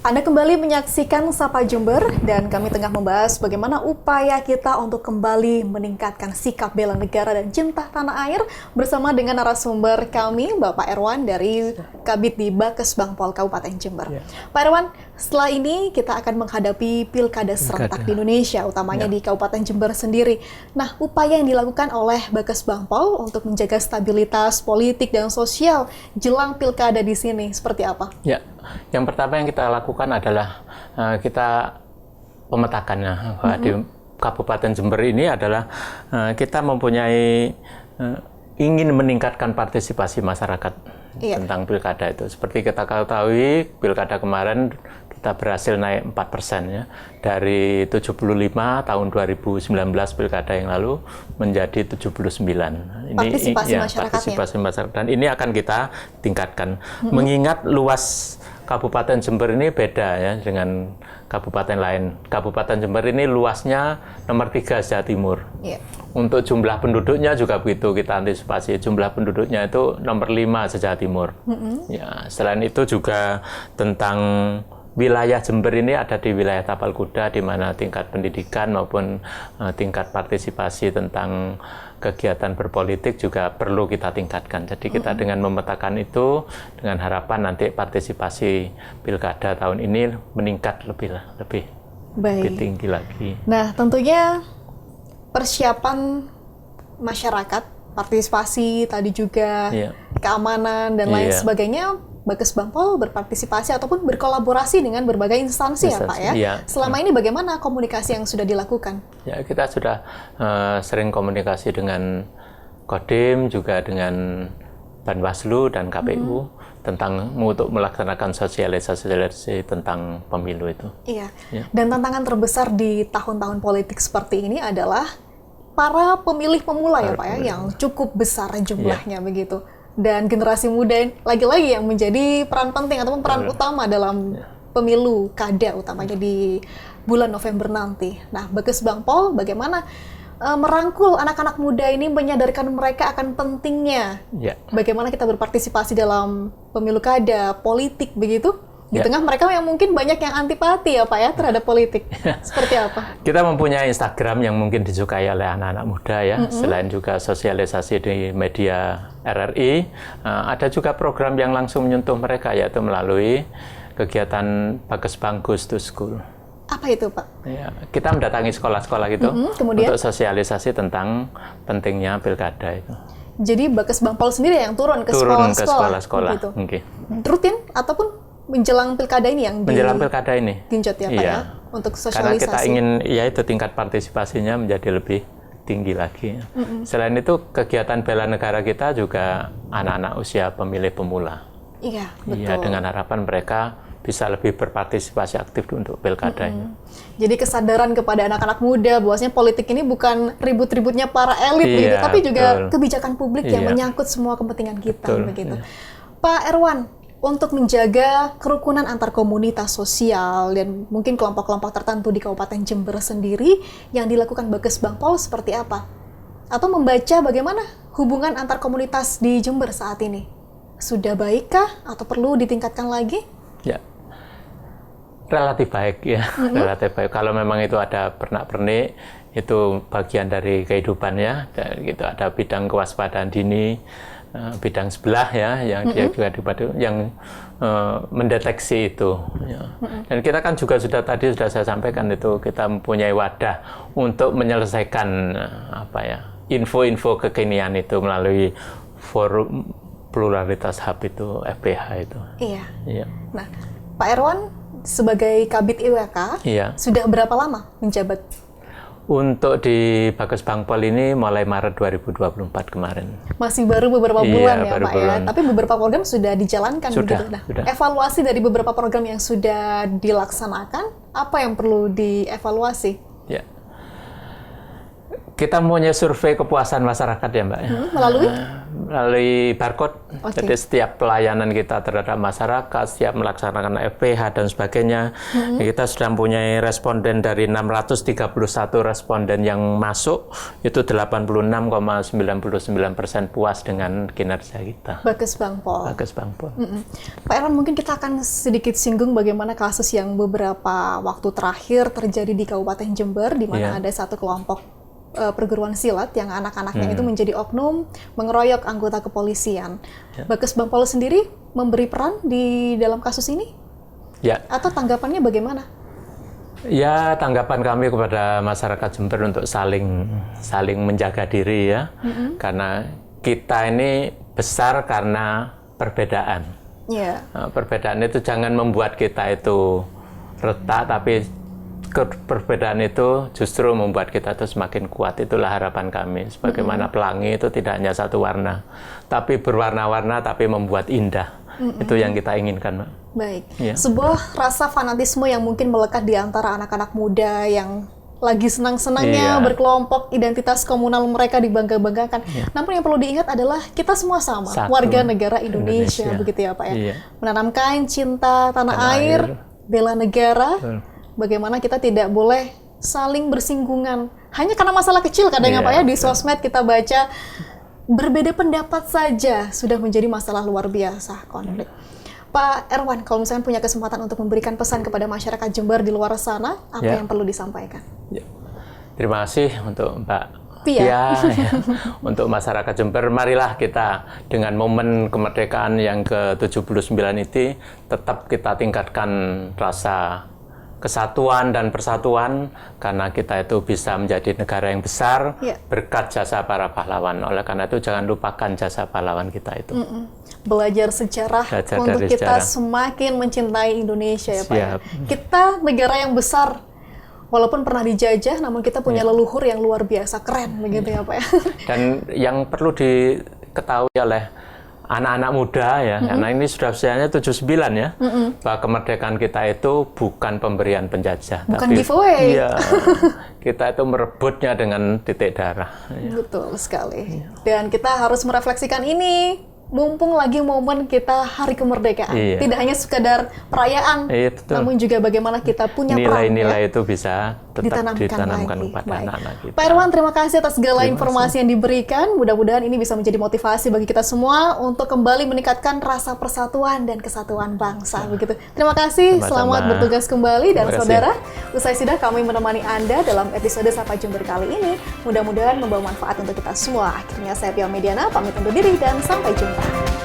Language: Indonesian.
Anda kembali menyaksikan Sapa Jember dan kami tengah membahas bagaimana upaya kita untuk kembali meningkatkan sikap bela negara dan cinta tanah air bersama dengan narasumber kami, Bapak Erwan dari Kabid di Bakes Bangpol Kabupaten Jember. Ya. Pak Erwan, setelah ini kita akan menghadapi pilkada serentak di Indonesia, utamanya di Kabupaten Jember sendiri. Nah, upaya yang dilakukan oleh Bakes Bangpol untuk menjaga stabilitas politik dan sosial jelang pilkada di sini seperti apa? Ya. Yang pertama yang kita lakukan adalah kita pemetakannya. Di Kabupaten Jember ini adalah kita mempunyai ingin meningkatkan partisipasi masyarakat tentang pilkada itu. Seperti kita ketahui, pilkada kemarin kita berhasil naik 4% ya. Dari 75 tahun 2019 pilkada yang lalu menjadi 79. Ini partisipasi masyarakat. Dan ini akan kita tingkatkan. Mengingat luas Kabupaten Jember ini beda ya dengan kabupaten lain. Kabupaten Jember ini luasnya nomor 3 Jawa Timur. Untuk jumlah penduduknya juga begitu kita antisipasi. Jumlah penduduknya itu nomor 5 Jawa Timur. Ya, selain itu juga tentang wilayah Jember ini ada di wilayah Tapal Kuda, di mana tingkat pendidikan maupun tingkat partisipasi tentang kegiatan berpolitik juga perlu kita tingkatkan. Jadi kita dengan memetakan itu, dengan harapan nanti partisipasi pilkada tahun ini meningkat lebih tinggi lagi. Nah, tentunya persiapan masyarakat, partisipasi tadi juga, keamanan dan lain sebagainya, Bakes Bangpol berpartisipasi ataupun berkolaborasi dengan berbagai instansi ya Pak ya. Selama ini bagaimana komunikasi yang sudah dilakukan? Ya, kita sudah sering komunikasi dengan Kodim, juga dengan Banwaslu dan KPU tentang untuk melaksanakan sosialisasi tentang pemilu itu. Iya. Dan tantangan terbesar di tahun-tahun politik seperti ini adalah para pemilih pemula ya Pak ya, yang cukup besar jumlahnya begitu. Dan generasi muda lagi-lagi yang menjadi peran penting ataupun peran utama dalam pemilu kada utamanya di bulan November nanti. Nah, Bakes Bangpol bagaimana merangkul anak-anak muda ini, menyadarkan mereka akan pentingnya bagaimana kita berpartisipasi dalam pemilu kada, politik begitu? Di tengah mereka yang mungkin banyak yang antipati ya Pak ya terhadap politik. Seperti apa? Kita mempunyai Instagram yang mungkin disukai oleh anak-anak muda ya. Selain juga sosialisasi di media RRI, ada juga program yang langsung menyentuh mereka, yaitu melalui kegiatan Bakes Bang Goes to School. Apa itu Pak? Ya, kita mendatangi sekolah-sekolah gitu untuk sosialisasi tentang pentingnya pilkada itu. Jadi Bakes Bangpol sendiri yang turun ke sekolah-sekolah gitu. Rutin ataupun menjelang pilkada ini yang menjelang pilkada ini genjot ya Pak ya untuk sosialisasi. Karena kita ingin itu tingkat partisipasinya menjadi lebih tinggi lagi. Selain itu kegiatan bela negara kita juga anak-anak usia pemilih pemula. Iya, betul. Iya, dengan harapan mereka bisa lebih berpartisipasi aktif untuk pilkadanya. Jadi kesadaran kepada anak-anak muda bahwasanya politik ini bukan ribut-ributnya para elit begitu, tapi juga kebijakan publik yang menyangkut semua kepentingan kita begitu. Pak Erwan, untuk menjaga kerukunan antar komunitas sosial dan mungkin kelompok-kelompok tertentu di Kabupaten Jember sendiri yang dilakukan Bakes Bangpol seperti apa? Atau membaca bagaimana hubungan antar komunitas di Jember saat ini? Sudah baikkah atau perlu ditingkatkan lagi? Ya, relatif baik ya, relatif baik. Kalau memang itu ada pernak-pernik, itu bagian dari kehidupan ya. Gitu, ada bidang kewaspadaan dini, bidang sebelah ya yang dia juga yang mendeteksi itu ya. Dan kita kan juga sudah saya sampaikan itu kita mempunyai wadah untuk menyelesaikan info-info kekinian itu melalui forum pluralitas hub itu FPH itu. Iya. Nah, Pak Erwan sebagai Kabid IWK sudah berapa lama menjabat? Untuk di Bakes Bangpol ini mulai Maret 2024 kemarin. Masih baru beberapa bulan ya Pak ya, tapi beberapa program sudah dijalankan. Sudah. Evaluasi dari beberapa program yang sudah dilaksanakan, apa yang perlu dievaluasi? Ya. Kita punya survei kepuasan masyarakat ya Mbak. Melalui barcode. Okay. Jadi setiap pelayanan kita terhadap masyarakat, setiap melaksanakan FPH dan sebagainya, kita sudah mempunyai responden dari 631 responden yang masuk, itu 86,99% puas dengan kinerja kita. Bagus Bang Pol. Bagus Bang Pol. Pak Irwan, mungkin kita akan sedikit singgung bagaimana kasus yang beberapa waktu terakhir terjadi di Kabupaten Jember, di mana ada satu kelompok perguruan silat yang anak-anaknya itu menjadi oknum mengeroyok anggota kepolisian. Bagus Bang Pol sendiri memberi peran di dalam kasus ini? Ya. Atau tanggapannya bagaimana? Ya, tanggapan kami kepada masyarakat Jember untuk saling menjaga diri ya. Karena kita ini besar karena perbedaan. Perbedaan itu jangan membuat kita itu retak, tapi perbedaan itu justru membuat kita itu semakin kuat. Itulah harapan kami. Sebagaimana pelangi itu tidak hanya satu warna, tapi berwarna-warna, tapi membuat indah. Itu yang kita inginkan, Mbak. Baik. Sebuah rasa fanatisme yang mungkin melekat di antara anak-anak muda yang lagi senang-senangnya berkelompok, identitas komunal mereka dibangga-banggakan. Namun yang perlu diingat adalah kita semua sama, warga negara Indonesia, begitu ya Pak ya. Menanamkan cinta tanah air, bela negara. Bagaimana kita tidak boleh saling bersinggungan hanya karena masalah kecil kadang Pak ya, di sosmed kita baca berbeda pendapat saja sudah menjadi masalah luar biasa konflik. Pak Irwan, kalau misalnya punya kesempatan untuk memberikan pesan kepada masyarakat Jember di luar sana, apa yang perlu disampaikan? Terima kasih untuk Mbak Pia. Untuk masyarakat Jember, marilah kita dengan momen kemerdekaan yang ke-79 ini tetap kita tingkatkan rasa kesatuan dan persatuan, karena kita itu bisa menjadi negara yang besar berkat jasa para pahlawan. Oleh karena itu jangan lupakan jasa pahlawan kita itu. Belajar sejarah untuk kita semakin mencintai Indonesia ya Pak. Ya? Kita negara yang besar, walaupun pernah dijajah, namun kita punya leluhur yang luar biasa keren, begitu ya Pak ya. Dan yang perlu diketahui oleh anak-anak muda ya, karena ini sudah usianya 79 ya, bahwa kemerdekaan kita itu bukan pemberian penjajah, bukan tapi giveaway. Kita itu merebutnya dengan titik darah. Betul sekali. Dan kita harus merefleksikan ini, mumpung lagi momen kita hari kemerdekaan. Tidak hanya sekadar perayaan, namun juga bagaimana kita punya nilai-nilai itu bisa tetap ditanamkan kepada anak-anak kita. Pak Irwan, terima kasih atas segala informasi yang diberikan. Mudah-mudahan ini bisa menjadi motivasi bagi kita semua untuk kembali meningkatkan rasa persatuan dan kesatuan bangsa. Begitu. Terima kasih, selamat bertugas kembali. Dan saudara, usai sudah kami menemani Anda dalam episode Sapa Jember kali ini. Mudah-mudahan membawa manfaat untuk kita semua. Akhirnya saya Pia Mediana pamit undur diri dan sampai jumpa.